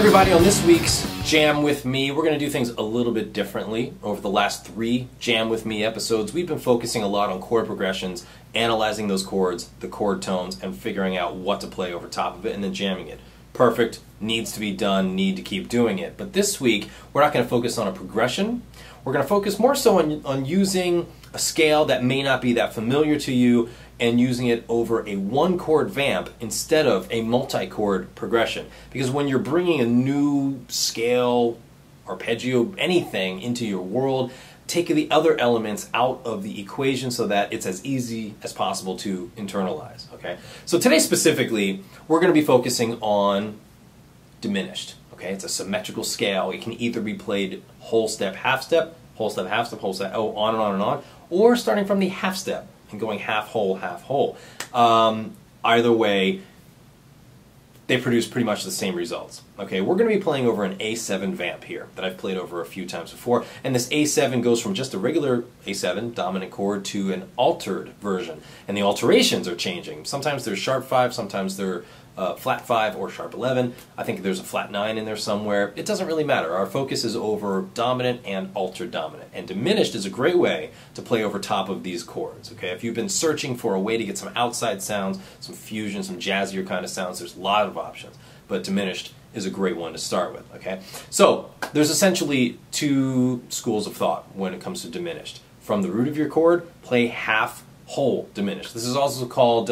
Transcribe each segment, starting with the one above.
Everybody, on this week's Jam With Me, we're going to do things a little bit differently. Over the last 3 Jam With Me episodes, we've been focusing a lot on chord progressions, analyzing those chords, the chord tones, and figuring out what to play over top of it and then jamming it. Perfect, needs to be done, need to keep doing it. But this week, we're not going to focus on a progression. We're going to focus more so on using a scale that may not be that familiar to you and using it over a 1-chord vamp instead of a multi-chord progression. Because when you're bringing a new scale, arpeggio, anything into your world, take the other elements out of the equation so that it's as easy as possible to internalize. Okay? So today specifically, we're going to be focusing on diminished. Okay? It's a symmetrical scale. It can either be played whole step, half step, whole step, half step, whole step, oh, on and on and on, or starting from the half step and going half whole, half whole. Either way, they produce pretty much the same results. Okay, we're going to be playing over an A7 vamp here that I've played over a few times before, and this A7 goes from just a regular A7 dominant chord to an altered version, and the alterations are changing. Sometimes they're sharp 5, sometimes they're flat 5 or sharp 11. I think there's a flat 9 in there somewhere. It doesn't really matter. Our focus is over dominant and altered dominant. And diminished is a great way to play over top of these chords. Okay, if you've been searching for a way to get some outside sounds, some fusion, some jazzier kind of sounds, there's a lot of options. But diminished is a great one to start with. Okay, so there's essentially 2 schools of thought when it comes to diminished. From the root of your chord, play half whole diminished. This is also called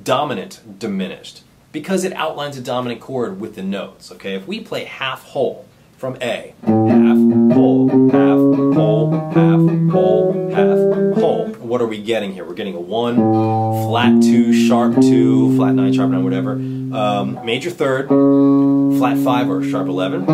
dominant diminished because it outlines a dominant chord with the notes. Okay, if we play half whole from A, half whole, half whole, half whole, half whole. What are we getting here? We're getting a 1, flat 2, sharp 2, flat 9, sharp 9, whatever. Major 3rd, flat 5 or sharp 11.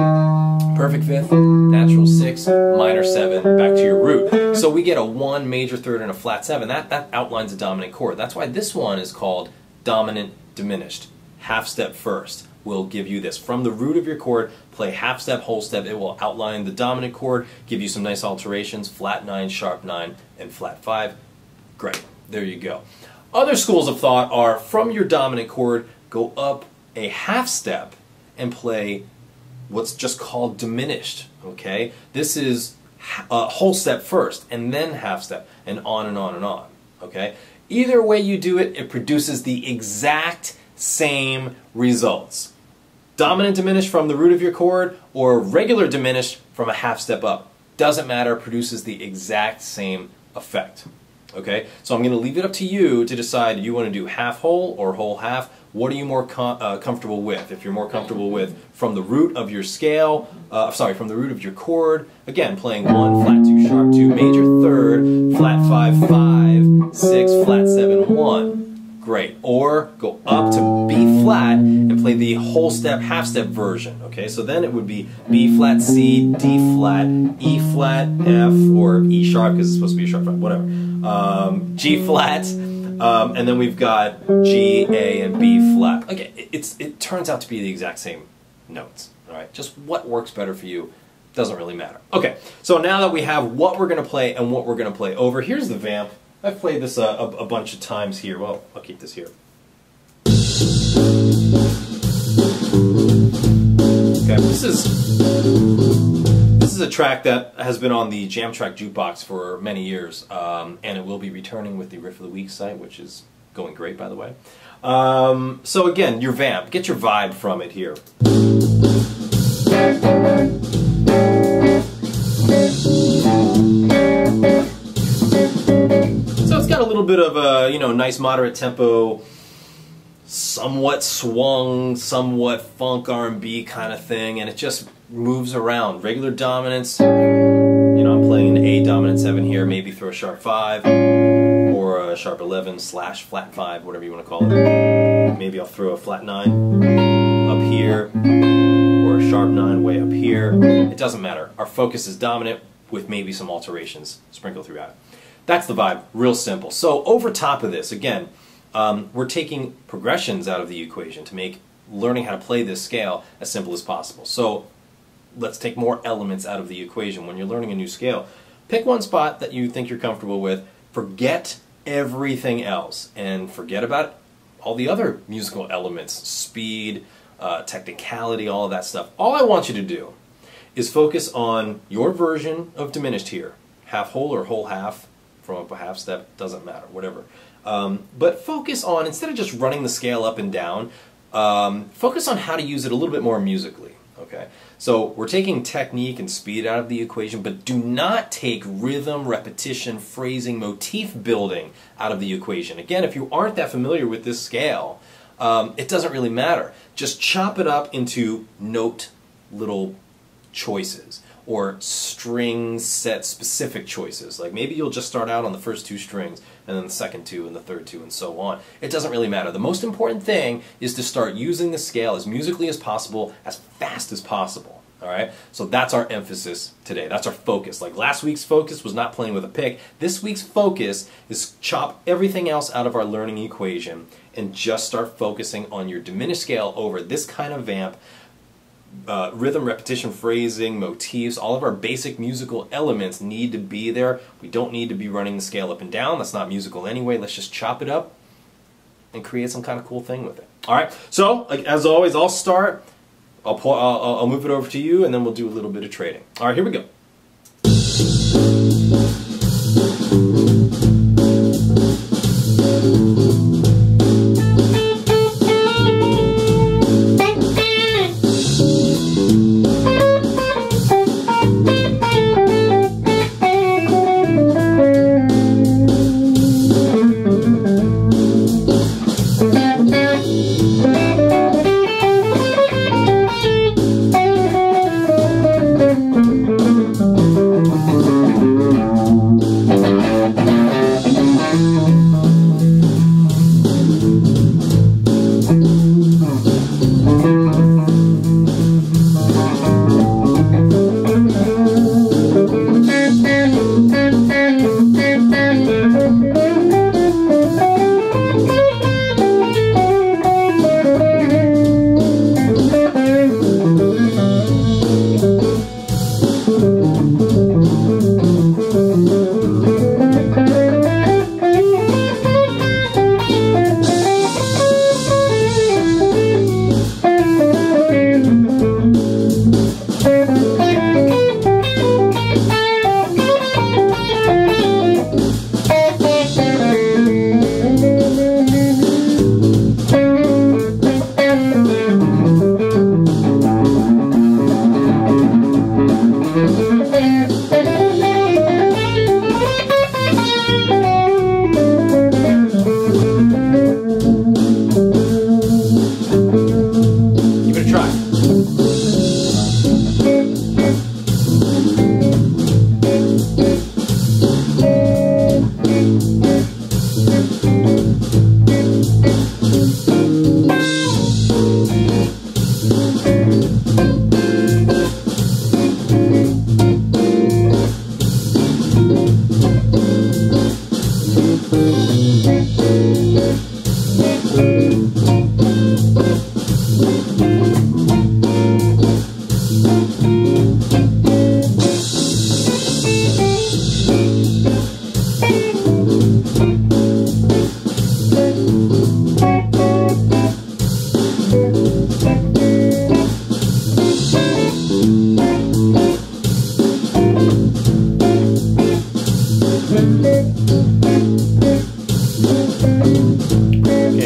Perfect 5th, natural 6, minor 7, back to your root. So we get a 1, major 3rd, and a flat 7. That outlines a dominant chord. That's why this one is called dominant diminished. Half step first will give you this. From the root of your chord, play half step, whole step. It will outline the dominant chord, give you some nice alterations, flat 9, sharp 9, and flat 5. Great. There you go. Other schools of thought are from your dominant chord, go up a half step and play what's just called diminished. Okay, this is a whole step first and then half step and on and on and on. Okay, either way you do it, it produces the exact same results. Dominant diminished from the root of your chord or regular diminished from a half step up. Doesn't matter, produces the exact same effect. Okay, so I'm going to leave it up to you to decide, do you want to do half whole or whole half? What are you more comfortable with? If you're more comfortable with from the root of your scale, from the root of your chord, again, playing 1, flat 2, sharp 2, major 3rd, flat 5, 5, 6, flat 7, 1. Great. Or go up to B flat and play the whole step, half step version. Okay, so then it would be B flat, C, D flat, E flat, F, or E sharp because it's supposed to be a sharp 5, whatever. G flat. And then we've got G, A, and B flat. Okay, it turns out to be the exact same notes. All right, just what works better for you doesn't really matter. Okay, so now that we have what we're going to play and what we're going to play over, here's the vamp. I've played this a bunch of times here. Well, I'll keep this here. Okay, this is a track that has been on the Jam Track Jukebox for many years, and it will be returning with the Riff of the Week site, which is going great, by the way. So again, your vamp, get your vibe from it here. So it's got a little bit of a, nice moderate tempo, somewhat swung, somewhat funk R&B kind of thing, and it just moves around. Regular dominance, I'm playing an A dominant 7 here, maybe throw a sharp 5 or a sharp 11 / flat 5, whatever you want to call it. Maybe I'll throw a flat 9 up here or a sharp 9 way up here. It doesn't matter. Our focus is dominant with maybe some alterations sprinkled throughout it. That's the vibe, real simple. So over top of this, again, we're taking progressions out of the equation to make learning how to play this scale as simple as possible. So let's take more elements out of the equation. When you're learning a new scale, pick one spot that you think you're comfortable with, forget everything else, and forget about all the other musical elements, speed, technicality, all of that stuff. All I want you to do is focus on your version of diminished here. Half whole or whole half from up a half step, doesn't matter, whatever. But focus on, instead of just running the scale up and down, focus on how to use it a little bit more musically. Okay, so we're taking technique and speed out of the equation, but do not take rhythm, repetition, phrasing, motif building out of the equation. Again, if you aren't that familiar with this scale, it doesn't really matter. Just chop it up into note little choices or string set specific choices. Like maybe you'll just start out on the first 2 strings and then the second 2 and the third 2 and so on. It doesn't really matter. The most important thing is to start using the scale as musically as possible, as fast as possible. Alright? So that's our emphasis today. That's our focus. Like last week's focus was not playing with a pick. This week's focus is chop everything else out of our learning equation and just start focusing on your diminished scale over this kind of vamp. Rhythm, repetition, phrasing, motifs, all of our basic musical elements need to be there. We don't need to be running the scale up and down. That's not musical anyway. Let's just chop it up and create some kind of cool thing with it. Alright, so like, as always, I'll start. I'll move it over to you, and then we'll do a little bit of trading. Alright, here we go.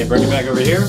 Bring it back over here.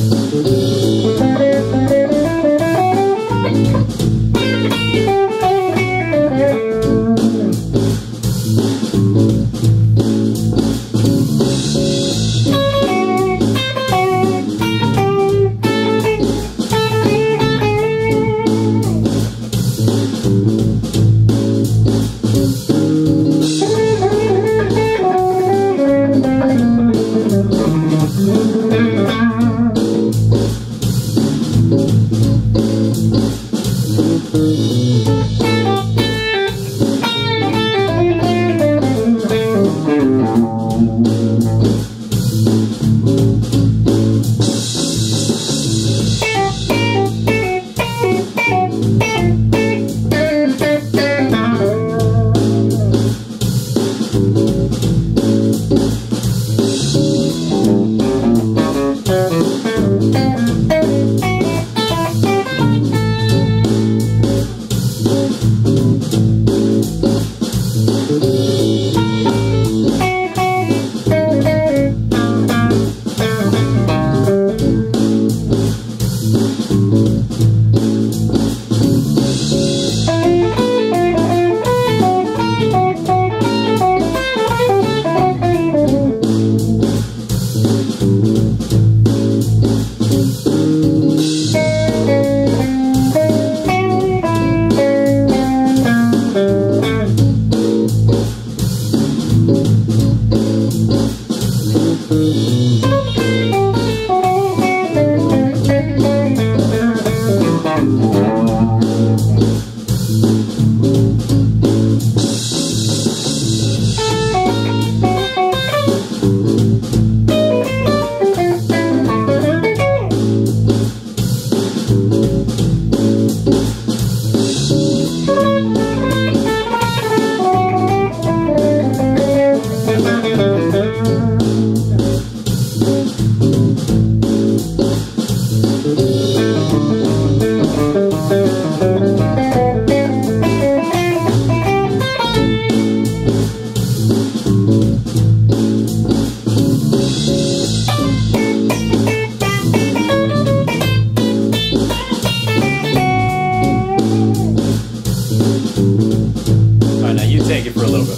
Take it for a little bit.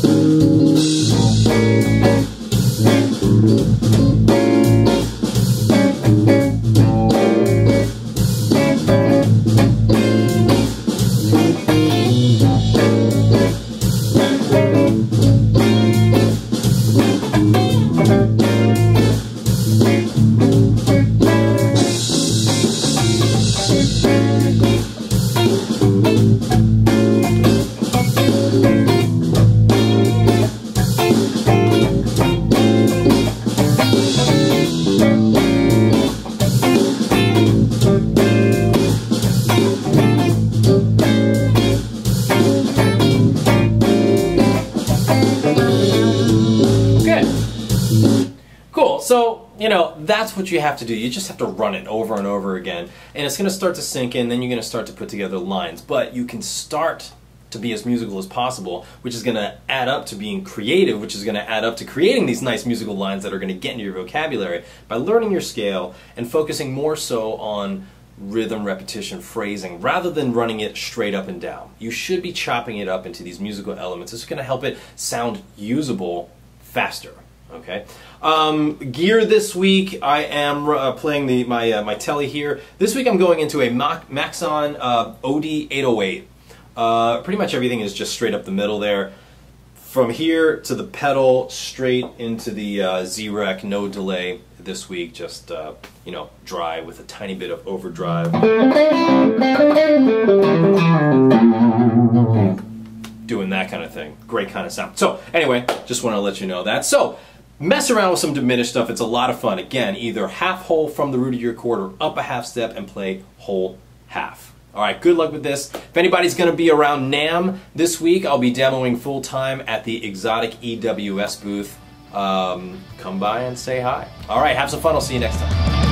Cool, so, you know, that's what you have to do. You just have to run it over and over again. And it's going to start to sink in, then you're going to start to put together lines. But you can start to be as musical as possible, which is going to add up to being creative, which is going to add up to creating these nice musical lines that are going to get into your vocabulary by learning your scale and focusing more so on rhythm, repetition, phrasing, rather than running it straight up and down. You should be chopping it up into these musical elements. It's going to help it sound usable faster. Okay. Gear this week, I am playing my telly here. This week I'm going into a Maxon OD808. Pretty much everything is just straight up the middle there. From here to the pedal, straight into the Z-Rec, no delay this week, just, you know, dry with a tiny bit of overdrive. Doing that kind of thing. Great kind of sound. So, anyway, just want to let you know that. So, mess around with some diminished stuff. It's a lot of fun. Again, either half whole from the root of your chord or up a half step and play whole half. Alright, good luck with this. If anybody's going to be around NAMM this week, I'll be demoing full time at the Exotic EWS booth. Come by and say hi. Alright, have some fun. I'll see you next time.